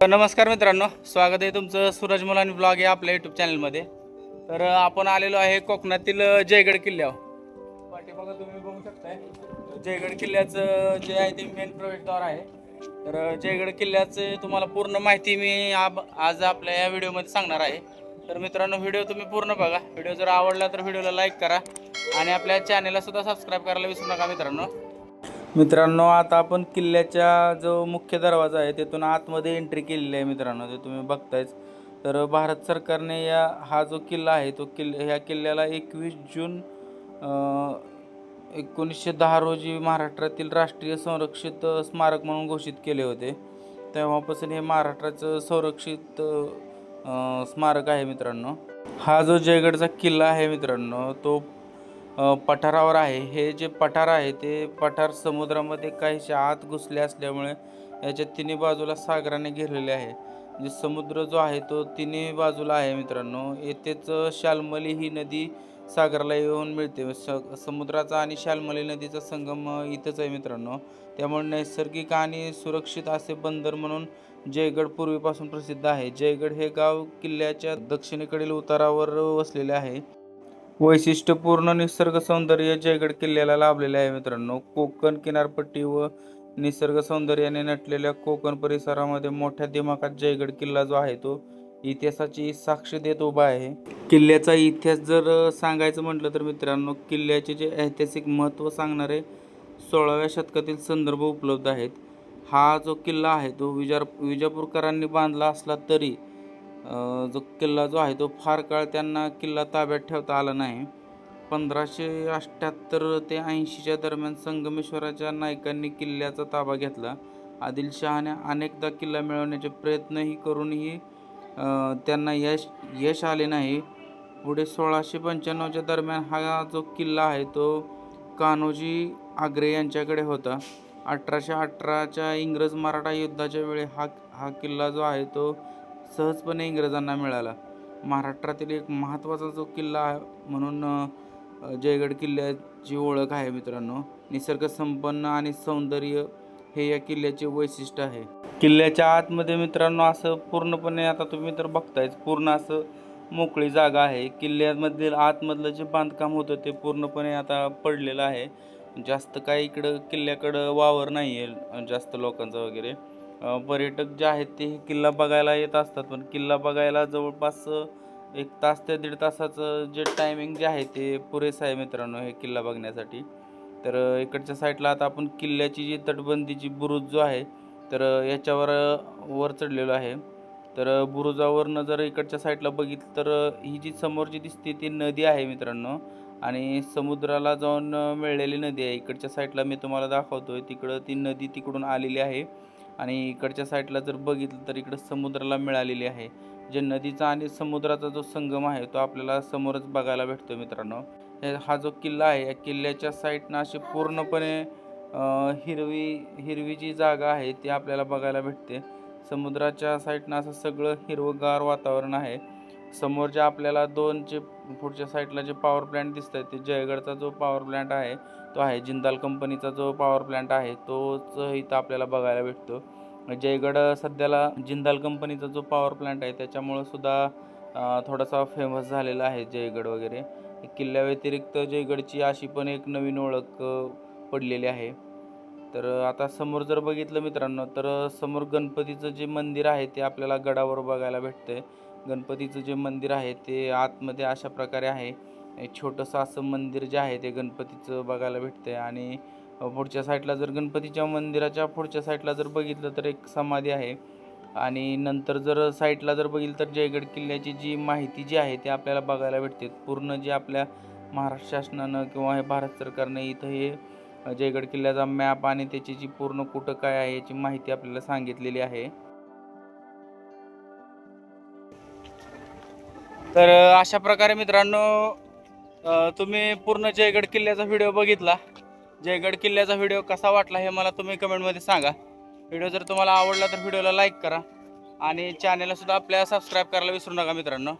नमस्कार मित्रांनो, स्वागत आहे तुमचं सूरज मुलानी ब्लॉग या आपल्या यूट्यूब चॅनलमध्ये. तर आपण आलेलो आहे कोकणातील जयगड किल्ल्यावर. पाठीमागं तुम्ही बघू शकताय जयगड किल्ल्याचं जे आहे ते मेन प्रवेशद्वार आहे. तर जयगड किल्ल्याचं तुम्हाला पूर्ण माहिती मी आज आपल्या या व्हिडिओमध्ये सांगणार आहे. तर मित्रांनो, व्हिडिओ तुम्ही पूर्ण बघा. व्हिडिओ जर आवडला तर व्हिडिओला लाईक करा आणि आपल्या चॅनलला सुद्धा सबस्क्राईब करायला विसरू नका मित्रांनो. आता आपण किल्ल्याच्या जो मुख्य दरवाजा आहे तिथून आतमध्ये एंट्री केलेली आहे मित्रांनो, ते तुम्ही बघतायच. तर भारत सरकारने हा जो किल्ला आहे तो ह्या किल्ल्याला 21 जून 1910 रोजी महाराष्ट्रातील राष्ट्रीय संरक्षित स्मारक म्हणून घोषित केले होते. तेव्हापासून हे महाराष्ट्राचं संरक्षित स्मारक आहे मित्रांनो. हा जो जयगडचा किल्ला आहे मित्रांनो तो पठारावर आहे. हे जे पठार आहे ते पठार समुद्रामध्ये काहीशे आत घुसले असल्यामुळे याच्या तिन्ही बाजूला सागराने घेरलेले आहे. म्हणजे समुद्र जो आहे तो तिन्ही बाजूला आहे मित्रांनो. येथेच शाल्मली ही नदी सागराला येऊन मिळते. समुद्राचा आणि शाल्मली नदीचा संगम इथंच आहे मित्रांनो. त्यामुळे नैसर्गिक आणि सुरक्षित असे बंदर म्हणून जयगड पूर्वीपासून प्रसिद्ध आहे. जयगड हे गाव किल्ल्याच्या दक्षिणेकडील उतारावर वसलेले आहे. वैशिष्ट्यपूर्ण निसर्ग सौंदर्य जयगड किल्ल्याला लाभलेले आहे मित्रांनो. कोकण किनारपट्टी व निसर्ग सौंदर्याने नटलेल्या कोकण परिसरामध्ये मोठ्या दिमाखात जयगड किल्ला जो आहे तो इतिहासाची साक्ष देत उभा आहे. किल्ल्याचा इतिहास जर सांगायचं म्हटलं तर मित्रांनो, किल्ल्याचे जे ऐतिहासिक महत्त्व सांगणारे 16व्या शतकातील संदर्भ उपलब्ध आहेत. हा जो किल्ला आहे तो विजापूरकरांनी बांधला असला तरी जो किल्ला जो आहे तो फार काळ त्यांना किल्ला ताब्यात ठेवता आला नाही. 1578 ते 80च्या दरम्यान संगमेश्वराच्या नायकांनी किल्ल्याचा ताबा घेतला. आदिलशहाने अनेकदा किल्ला मिळवण्याचे प्रयत्नही करूनही त्यांना यश आले नाही. पुढे 1695च्या दरम्यान हा जो किल्ला आहे तो कान्होजी आग्रे यांच्याकडे होता. 1818च्या इंग्रज मराठा युद्धाच्या वेळी हा किल्ला जो आहे तो सहजपणे इंग्रजांना मिळाला. महाराष्ट्रातील एक महत्त्वाचा जो किल्ला म्हणून जयगड किल्ल्याची ओळख आहे मित्रांनो. निसर्गसंपन्न आणि सौंदर्य हे या किल्ल्याचे वैशिष्ट्य आहे. किल्ल्याच्या आतमध्ये मित्रांनो असं पूर्णपणे आता तुम्ही तर बघतायच, पूर्ण असं मोकळी जागा आहे. किल्ल्यामधील आतमधलं जे बांधकाम होतं ते पूर्णपणे आता पडलेलं आहे. जास्त काही इकडं किल्ल्याकडं वावर नाही आहे जास्त लोकांचा वगैरे. पर्यटक जे आहेत ते किल्ला बघायला येत असतात, पण किल्ला बघायला जवळपास 1 तास ते 1.5 तासाचं जे टायमिंग जे आहे ते पुरेसं आहे मित्रांनो हे किल्ला बघण्यासाठी. तर इकडच्या साईडला आता आपण किल्ल्याची जी तटबंदीची बुरुज जो आहे तर वर चढलेलो आहे. तर बुरुजावरनं जर इकडच्या साईडला बघितलं तर ही जी समोरची दिसते ती नदी आहे मित्रांनो, आणि समुद्राला जाऊन मिळलेली नदी आहे. इकडच्या साईडला मी तुम्हाला दाखवतोय, तिकडं ती नदी तिकडून आलेली आहे आणि इकडच्या साईडला जर बघितलं तर इकडं समुद्राला मिळालेली आहे. जे नदीचा आणि समुद्राचा जो संगम आहे तो आपल्याला समोरच बघायला भेटतो मित्रांनो. हा जो किल्ला आहे या किल्ल्याच्या साईडनं अशी पूर्णपणे हिरवी जी जागा आहे ती आपल्याला बघायला भेटते. समुद्राच्या साईडनं असं सगळं हिरवंगार वातावरण आहे. समोर जे आपल्याला पुढच्या साईडला जे पॉवर प्लॅन्ट दिसत आहेत ते जयगडचा जो पॉवर प्लॅन्ट आहे तो आहे. जिंदाल कंपनीचा जो पॉवर प्लॅन्ट आहे तोच इथं आपल्याला बघायला भेटतो. जयगड सध्याला जिंदाल कंपनीचा जो पॉवर प्लॅन्ट आहे त्याच्यामुळं सुद्धा थोडासा फेमस झालेला आहे जयगड वगैरे. किल्ल्याव्यतिरिक्त जयगडची अशी पण एक नवीन ओळख पडलेली आहे. तर आता समोर जर बघितलं मित्रांनो तर समोर गणपतीचं जे मंदिर आहे ते आपल्याला गडावर बघायला भेटतंय. गणपतीचं जे मंदिर आहे ते आतमध्ये अशा प्रकारे आहे. एक छोटंसं असं मंदिर जे आहे ते गणपतीचं बघायला भेटतंय. आणि पुढच्या साईडला जर गणपतीच्या मंदिराच्या पुढच्या साईडला जर बघितलं तर एक समाधी आहे. आणि नंतर जर साईडला जर बघितलं तर जयगड किल्ल्याची जी माहिती जी आहे ते आपल्याला बघायला भेटते. पूर्ण जे आपल्या महाराष्ट्र शासनानं किंवा हे भारत सरकारनं इथं हे जयगड किल्ल्याचा मॅप आणि त्याची जी पूर्ण कुठं काय आहे याची माहिती आपल्याला सांगितलेली आहे. तर अशा प्रकारे मित्रांनो तुम्ही पूर्ण जयगड किल्ल्याचा व्हिडिओ बघितला. जयगड किल्ल्याचा व्हिडिओ कसा वाटला हे मला तुम्ही कमेंटमध्ये सांगा. व्हिडिओ जर तुम्हाला आवडला तर व्हिडिओला लाईक करा आणि चॅनलला सुद्धा आपल्या सबस्क्राईब करायला विसरू नका मित्रांनो.